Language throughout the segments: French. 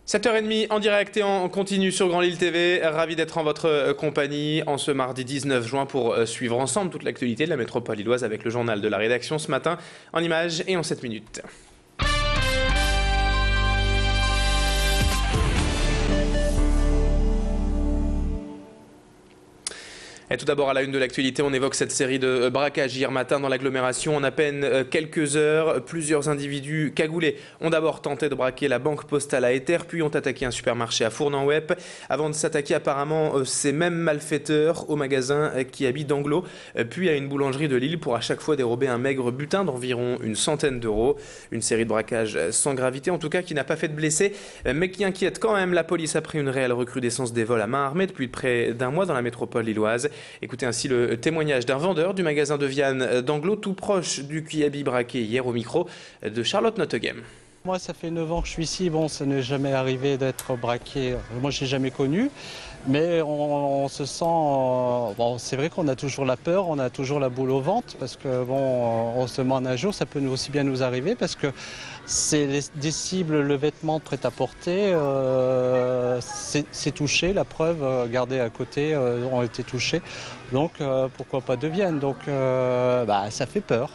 7h30 en direct et en continu sur Grand Lille TV. Ravi d'être en votre compagnie en ce mardi 19 juin pour suivre ensemble toute l'actualité de la métropole lilloise avec le journal de la rédaction ce matin en images et en 7 minutes. Et tout d'abord, à la une de l'actualité, on évoque cette série de braquages hier matin dans l'agglomération. En à peine quelques heures, plusieurs individus cagoulés ont d'abord tenté de braquer la banque postale à Éther, puis ont attaqué un supermarché à Fournan-Wep, avant de s'attaquer apparemment ces mêmes malfaiteurs au magasin qui habite d'Anglo, puis à une boulangerie de Lille pour à chaque fois dérober un maigre butin d'environ une centaine d'euros. Une série de braquages sans gravité, en tout cas qui n'a pas fait de blessés, mais qui inquiète quand même la police après une réelle recrudescence des vols à main armée depuis près d'un mois dans la métropole lilloise. Écoutez ainsi le témoignage d'un vendeur du magasin de viande d'Anglo, tout proche du Kiabi braqué hier au micro de Charlotte Notteghem. Moi, ça fait 9 ans que je suis ici. Bon, ça n'est jamais arrivé d'être braqué. Moi, je n'ai jamais connu. Mais on se sent... bon, c'est vrai qu'on a toujours la peur, on a toujours la boule au ventre. Parce que, bon, on se demande un jour, ça peut aussi bien nous arriver. Parce que c'est des cibles, le vêtement prêt-à-porter, c'est touché. La preuve, gardée à côté, ont été touchés. Donc, pourquoi pas deviennent. Donc, ça fait peur.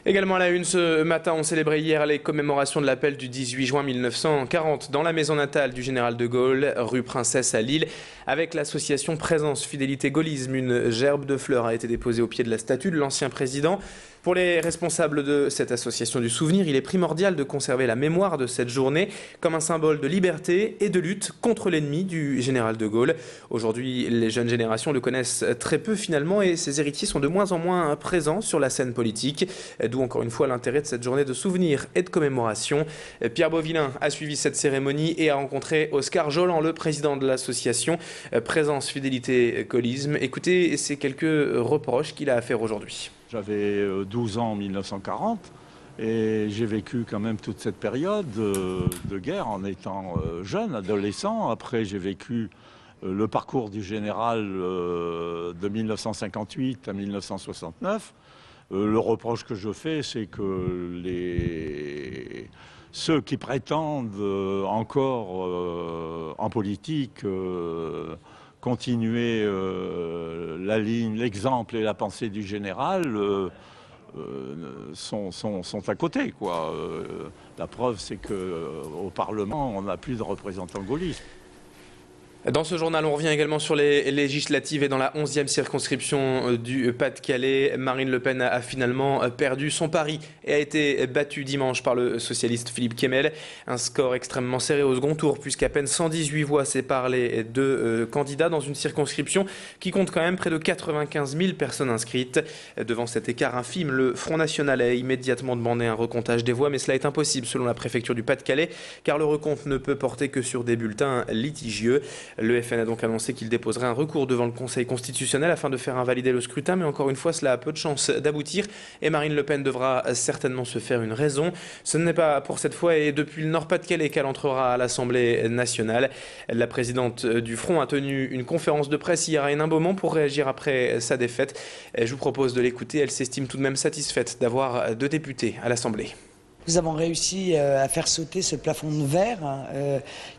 Également à la une, ce matin, on célébrait hier les commémorations de l'appel du 18 juin 1940 dans la maison natale du général de Gaulle, rue Princesse à Lille. Avec l'association Présence Fidélité Gaullisme, une gerbe de fleurs a été déposée au pied de la statue de l'ancien président. Pour les responsables de cette association du souvenir, il est primordial de conserver la mémoire de cette journée comme un symbole de liberté et de lutte contre l'ennemi du général de Gaulle. Aujourd'hui, les jeunes générations le connaissent très peu finalement et ses héritiers sont de moins en moins présents sur la scène politique. D'où encore une fois l'intérêt de cette journée de souvenir et de commémoration. Pierre Beauvillain a suivi cette cérémonie et a rencontré Oscar Jolan, le président de l'association Présence Fidélité Gaullisme. Écoutez ces quelques reproches qu'il a à faire aujourd'hui. J'avais 12 ans en 1940 et j'ai vécu quand même toute cette période de guerre en étant jeune, adolescent. Après, j'ai vécu le parcours du général de 1958 à 1969. Le reproche que je fais, c'est que ceux qui prétendent encore en politique continuer la ligne, l'exemple et la pensée du général sont à côté, quoi. La preuve, c'est qu'au Parlement, on n'a plus de représentants gaullistes. Dans ce journal, on revient également sur les législatives et dans la 11e circonscription du Pas-de-Calais, Marine Le Pen a finalement perdu son pari et a été battue dimanche par le socialiste Philippe Kemel. Un score extrêmement serré au second tour puisqu'à peine 118 voix séparent les deux candidats dans une circonscription qui compte quand même près de 95 000 personnes inscrites. Devant cet écart infime, le Front National a immédiatement demandé un recomptage des voix, mais cela est impossible selon la préfecture du Pas-de-Calais car le recompte ne peut porter que sur des bulletins litigieux. Le FN a donc annoncé qu'il déposerait un recours devant le Conseil constitutionnel afin de faire invalider le scrutin, mais encore une fois, cela a peu de chances d'aboutir et Marine Le Pen devra certainement se faire une raison. Ce n'est pas pour cette fois et depuis le Nord-Pas-de-Calais qu'elle entrera à l'Assemblée nationale. La présidente du Front a tenu une conférence de presse hier à Hénin-Beaumont pour réagir après sa défaite. Je vous propose de l'écouter, elle s'estime tout de même satisfaite d'avoir 2 députés à l'Assemblée. Nous avons réussi à faire sauter ce plafond de verre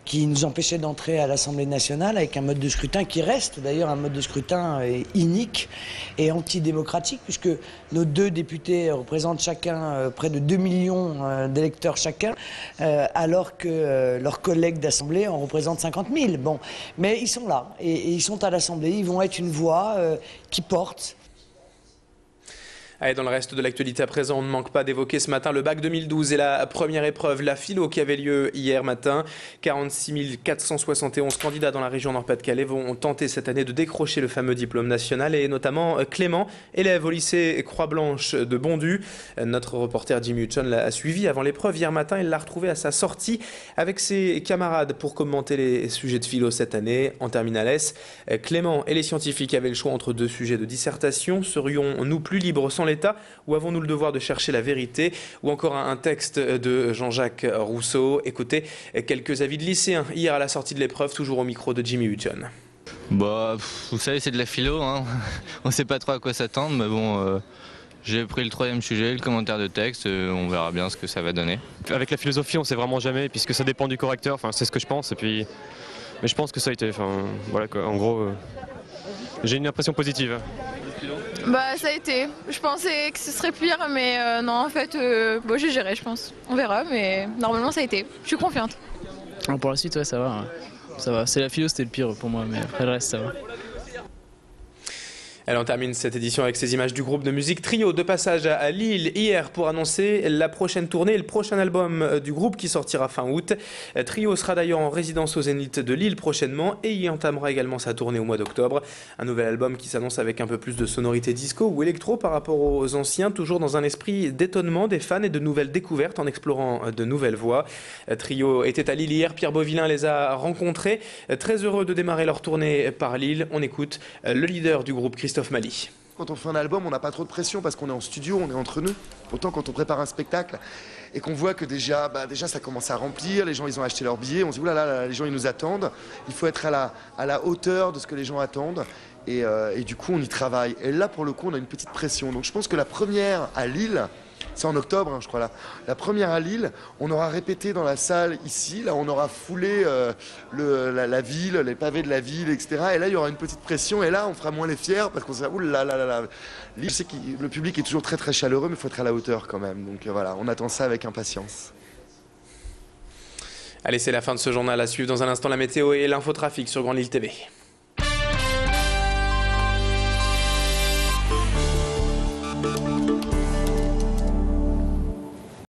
qui nous empêchait d'entrer à l'Assemblée nationale avec un mode de scrutin qui reste d'ailleurs un mode de scrutin inique et antidémocratique puisque nos 2 députés représentent chacun près de 2 millions d'électeurs chacun alors que leurs collègues d'Assemblée en représentent 50 000. Bon, mais ils sont là et ils sont à l'Assemblée, ils vont être une voix qui porte. Allez, dans le reste de l'actualité à présent, on ne manque pas d'évoquer ce matin le bac 2012 et la première épreuve, la philo, qui avait lieu hier matin. 46 471 candidats dans la région Nord-Pas-de-Calais vont tenter cette année de décrocher le fameux diplôme national et notamment Clément, élève au lycée Croix-Blanche de Bondu. Notre reporter Jimmy Hutchon l'a suivi avant l'épreuve hier matin. Il l'a retrouvé à sa sortie avec ses camarades pour commenter les sujets de philo cette année en terminale S. Clément et les scientifiques avaient le choix entre 2 sujets de dissertation. Serions-nous plus libres sans l'État ou avons-nous le devoir de chercher la vérité? Ou encore un texte de Jean-Jacques Rousseau. Écoutez quelques avis de lycéens hier à la sortie de l'épreuve, toujours au micro de Jimmy Hutchon. Bah, vous savez, c'est de la philo, hein. On ne sait pas trop à quoi s'attendre, mais bon, J'ai pris le troisième sujet, le commentaire de texte, on verra bien ce que ça va donner. Avec la philosophie, on sait vraiment jamais, puisque ça dépend du correcteur, enfin, c'est ce que je pense, mais je pense que ça a été, voilà quoi, en gros, j'ai une impression positive. Bah ça a été, je pensais que ce serait pire, mais non en fait, bon, j'ai géré je pense, on verra, mais normalement ça a été, je suis confiante. Alors pour la suite, ouais, ça va, ça va. C'est la philo, c'était le pire pour moi, mais après le reste, ça va. Allez, on termine cette édition avec ces images du groupe de musique Trio, de passage à Lille hier pour annoncer la prochaine tournée et le prochain album du groupe qui sortira fin août. Trio sera d'ailleurs en résidence au Zénith de Lille prochainement et y entamera également sa tournée au mois d'octobre. Un nouvel album qui s'annonce avec un peu plus de sonorité disco ou électro par rapport aux anciens, toujours dans un esprit d'étonnement des fans et de nouvelles découvertes en explorant de nouvelles voies. Trio était à Lille hier, Pierre Beauvillain les a rencontrés. Très heureux de démarrer leur tournée par Lille. On écoute le leader du groupe, Christophe Mali. Quand on fait un album, on n'a pas trop de pression parce qu'on est en studio, on est entre nous. Autant quand on prépare un spectacle et qu'on voit que déjà ça commence à remplir, les gens ils ont acheté leurs billets, on se dit oulala, les gens ils nous attendent. Il faut être à la hauteur de ce que les gens attendent et du coup on y travaille. Et là pour le coup on a une petite pression. Donc je pense que la première à Lille, c'est en octobre, hein, je crois là. La première à Lille, on aura répété dans la salle ici. Là, on aura foulé la ville, les pavés de la ville, etc. Et là, il y aura une petite pression. Et là, on fera moins les fiers parce qu'on se dit, oulala. Lille, je sais que le public est toujours très très chaleureux, mais il faut être à la hauteur quand même. Donc voilà, on attend ça avec impatience. Allez, c'est la fin de ce journal. À suivre dans un instant la météo et l'infotrafic sur Grand Lille TV.